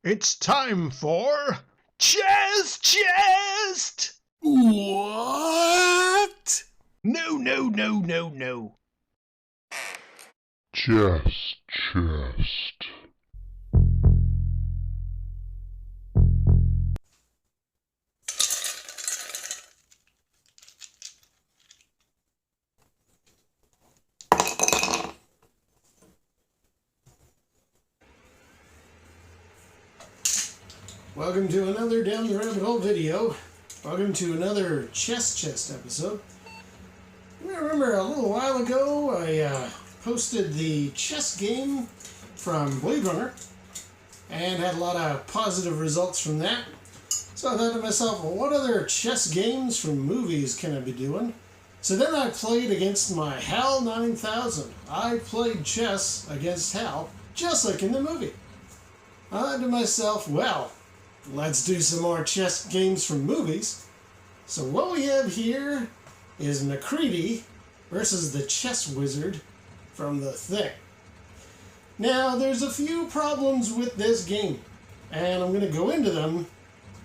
It's time for Chess Chest! What? No. Chest chest. Welcome to another Down the Rabbit Hole video. Welcome to another Chess Chest episode. You may remember a little while ago I posted the chess game from Blade Runner and had a lot of positive results from that. So I thought to myself, well, what other chess games from movies can I be doing? So then I played against my HAL 9000. I played chess against HAL, just like in the movie. I thought to myself, well, let's do some more chess games from movies. So what we have here is MacReady versus the chess wizard from The Thing. Now, there's a few problems with this game, and I'm going to go into them.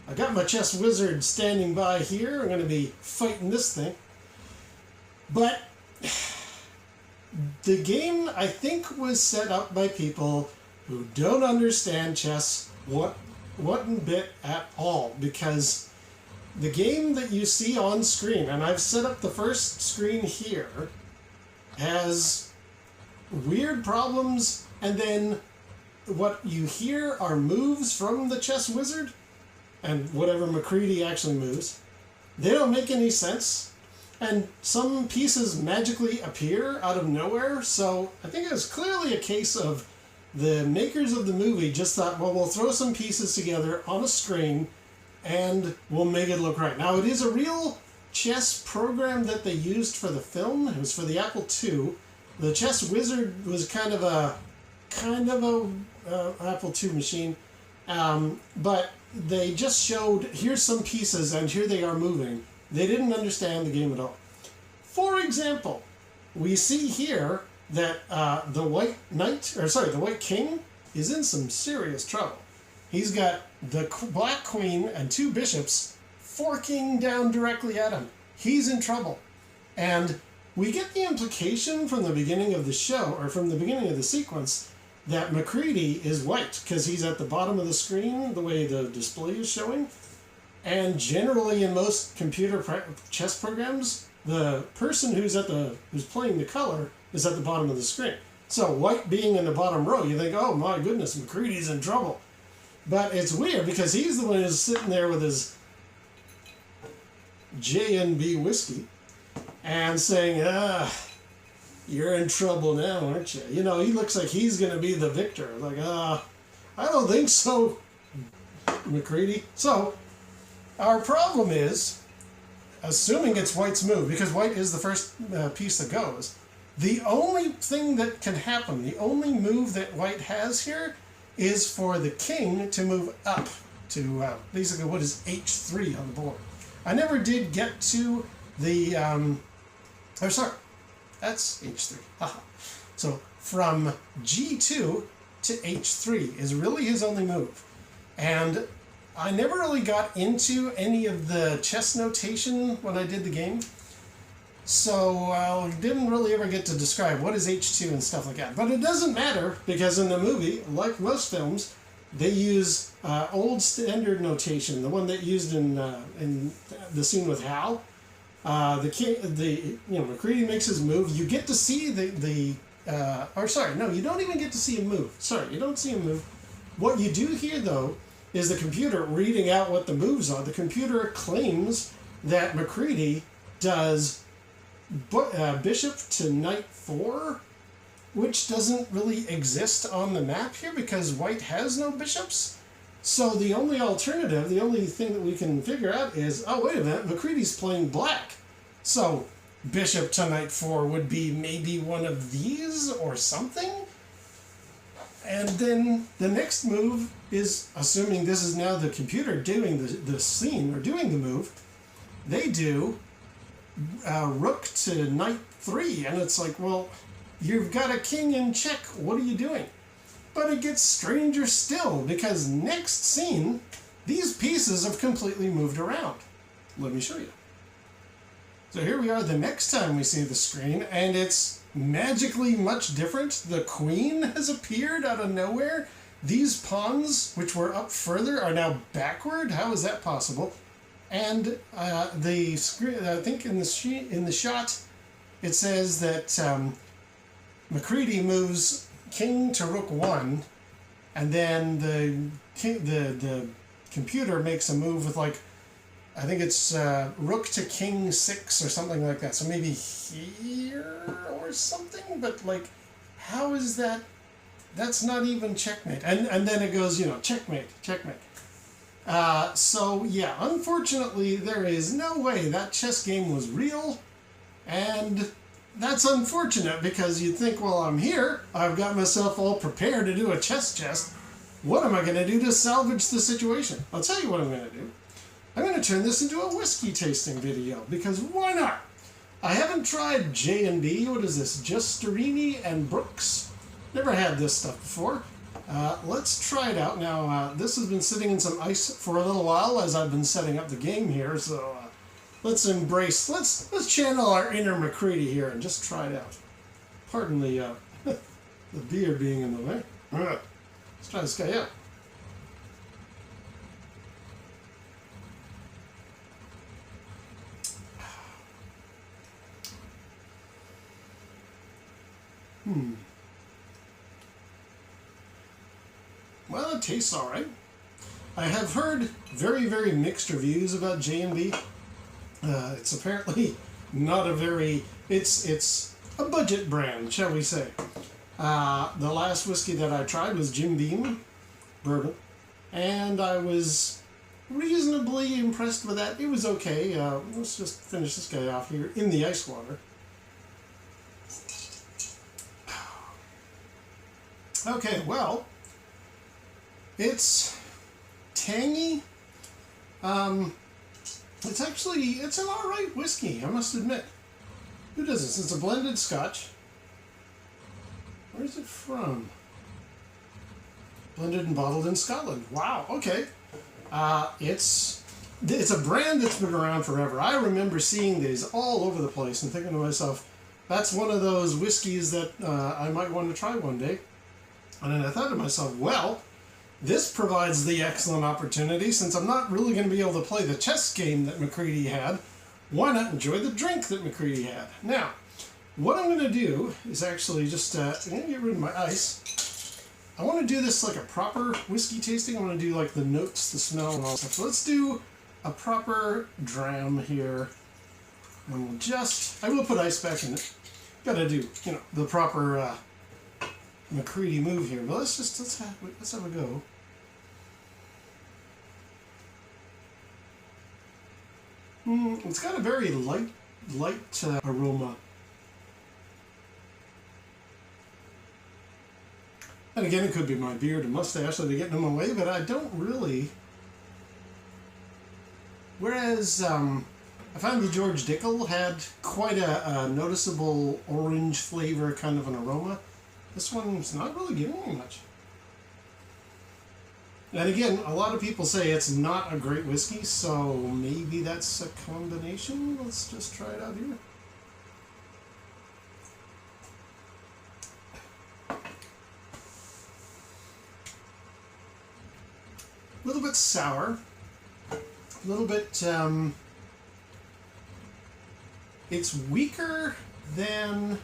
I got my chess wizard standing by here. I'm going to be fighting this thing. But the game, I think, was set up by people who don't understand chess one bit at all, because the game that you see on screen, and I've set up the first screen here, has weird problems, and then what you hear are moves from the chess wizard and whatever MacReady actually moves. They don't make any sense, and some pieces magically appear out of nowhere. So I think it was clearly a case of the makers of the movie just thought, well, we'll throw some pieces together on a screen and we'll make it look right. Now, it is a real chess program that they used for the film. It was for the Apple II. The chess wizard was kind of a Apple II machine, but they just showed, here's some pieces and here they are moving. They didn't understand the game at all. For example, we see here that the white king is in some serious trouble. He's got the black queen and two bishops forking down directly at him. He's in trouble. And we get the implication from the beginning of the show, or from the beginning of the sequence, that MacReady is white, because he's at the bottom of the screen, the way the display is showing. And generally in most computer chess programs, the person who's playing the color is at the bottom of the screen. So white being in the bottom row, you think, oh my goodness, MacReady's in trouble. But it's weird because he's the one who's sitting there with his J&B whiskey and saying, you're in trouble now, aren't you? You know, he looks like he's going to be the victor. Like, I don't think so, MacReady. So our problem is, assuming it's white's move, because white is the first piece that goes, the only thing that can happen, the only move that white has here, is for the king to move up to basically what is h3 on the board. I never did get to the, that's h3. Haha. So from g2 to h3 is really his only move. And I never really got into any of the chess notation when I did the game. So I didn't really ever get to describe what is H2 and stuff like that. But it doesn't matter, because in the movie, like most films, they use old standard notation, the one that used in the scene with Hal. MacReady makes his move. You get to see you don't even get to see him move. Sorry, you don't see him move. What you do here, though, is the computer reading out what the moves are. The computer claims that MacReady does bishop to knight 4, which doesn't really exist on the map here because white has no bishops. So the only alternative, the only thing that we can figure out is, oh, wait a minute, MacReady's playing black. So bishop to knight 4 would be maybe one of these or something. And then the next move is, assuming this is now the computer doing the scene or doing the move, they do rook to knight 3. And it's like, well, you've got a king in check. What are you doing? But it gets stranger still, because next scene, these pieces have completely moved around. Let me show you. So here we are the next time we see the screen, and it's magically much different. The queen has appeared out of nowhere. These pawns, which were up further, are now backward. How is that possible? And the screen, I think in the shot, it says that Macready moves king to rook 1, and then the computer makes a move with, like, I think it's rook to king 6 or something like that. So maybe here or something, but like, how is that? That's not even checkmate. And then it goes, checkmate, checkmate. So yeah, unfortunately, there is no way that chess game was real, and that's unfortunate, because you'd think, well, I'm here, I've got myself all prepared to do a chess chest. What am I going to do to salvage the situation? I'll tell you what I'm going to do. I'm going to turn this into a whiskey tasting video, because why not? I haven't tried J&B, what is this, Justerini and Brooks? Never had this stuff before. Let's try it out. Now, this has been sitting in some ice for a little while as I've been setting up the game here, so let's channel our inner Macready here and just try it out. Pardon the, the beer being in the way. Let's try this guy out. Well, it tastes alright. I have heard very, very mixed reviews about J&B. It's apparently not a very... It's a budget brand, shall we say. The last whiskey that I tried was Jim Beam bourbon, and I was reasonably impressed with that. It was okay. Let's just finish this guy off here in the ice water. Okay, well, it's tangy. It's an alright whiskey, I must admit. Who does this? It's a blended scotch. Where is it from? Blended and bottled in Scotland. Wow, okay. It's a brand that's been around forever. I remember seeing these all over the place and thinking to myself, that's one of those whiskeys that I might want to try one day. And then I thought to myself, well, this provides the excellent opportunity, since I'm not really going to be able to play the chess game that Macready had, why not enjoy the drink that Macready had? Now, what I'm going to do is actually just, I'm going to get rid of my ice. I want to do this like a proper whiskey tasting. I want to do like the notes, the smell, and all that stuff. So let's do a proper dram here. And we'll I will put ice back in it. Gotta do, the proper Macready move here. But let's have a go. It's got a very light aroma. And again, it could be my beard and mustache that are getting in my way, but I don't really. Whereas I found the George Dickel had quite a noticeable orange flavor, kind of an aroma. This one's not really giving me much. And again, a lot of people say it's not a great whiskey, so maybe that's a combination. Let's just try it out here. A little bit sour, a little bit, it's weaker than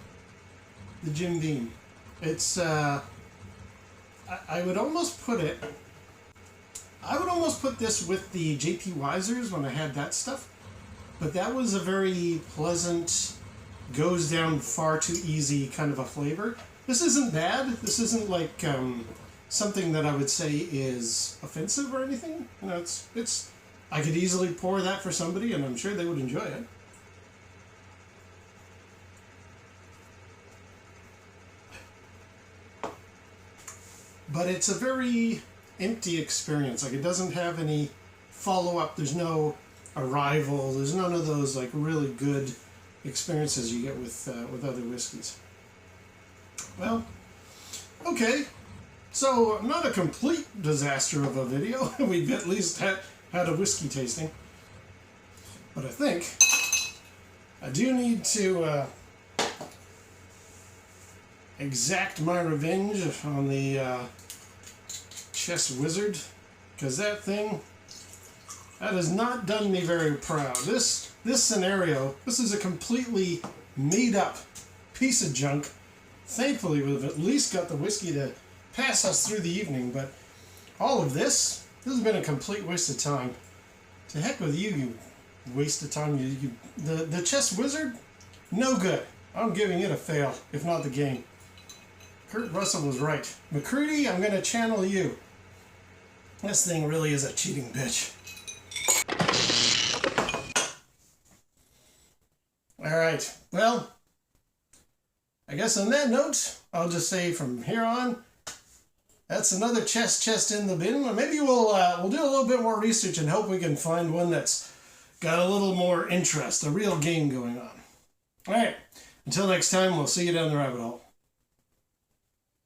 the Jim Beam. It's, I would almost put this with the J.P. Wiser's when I had that stuff, but that was a very pleasant, goes down far too easy kind of a flavor. This isn't bad. This isn't like, something that I would say is offensive or anything. It's I could easily pour that for somebody, and I'm sure they would enjoy it. But it's a very empty experience. Like, it doesn't have any follow-up. There's no arrival. There's none of those like really good experiences you get with other whiskeys. Well, okay. So, not a complete disaster of a video. We've at least had a whiskey tasting. But I think I do need to exact my revenge on the chess wizard, because that thing, that has not done me very proud. This scenario, this is a completely made up piece of junk. Thankfully, we've at least got the whiskey to pass us through the evening, but all of this has been a complete waste of time. To heck with you, you waste of time. The chess wizard, no good. I'm giving it a fail, if not the game. Kurt Russell was right. McCready, I'm going to channel you. This thing really is a cheating bitch. Alright, well, I guess on that note, I'll just say from here on, that's another chest in the bin. Or maybe we'll do a little bit more research and hope we can find one that's got a little more interest, a real game going on. Alright, until next time, we'll see you down the rabbit hole.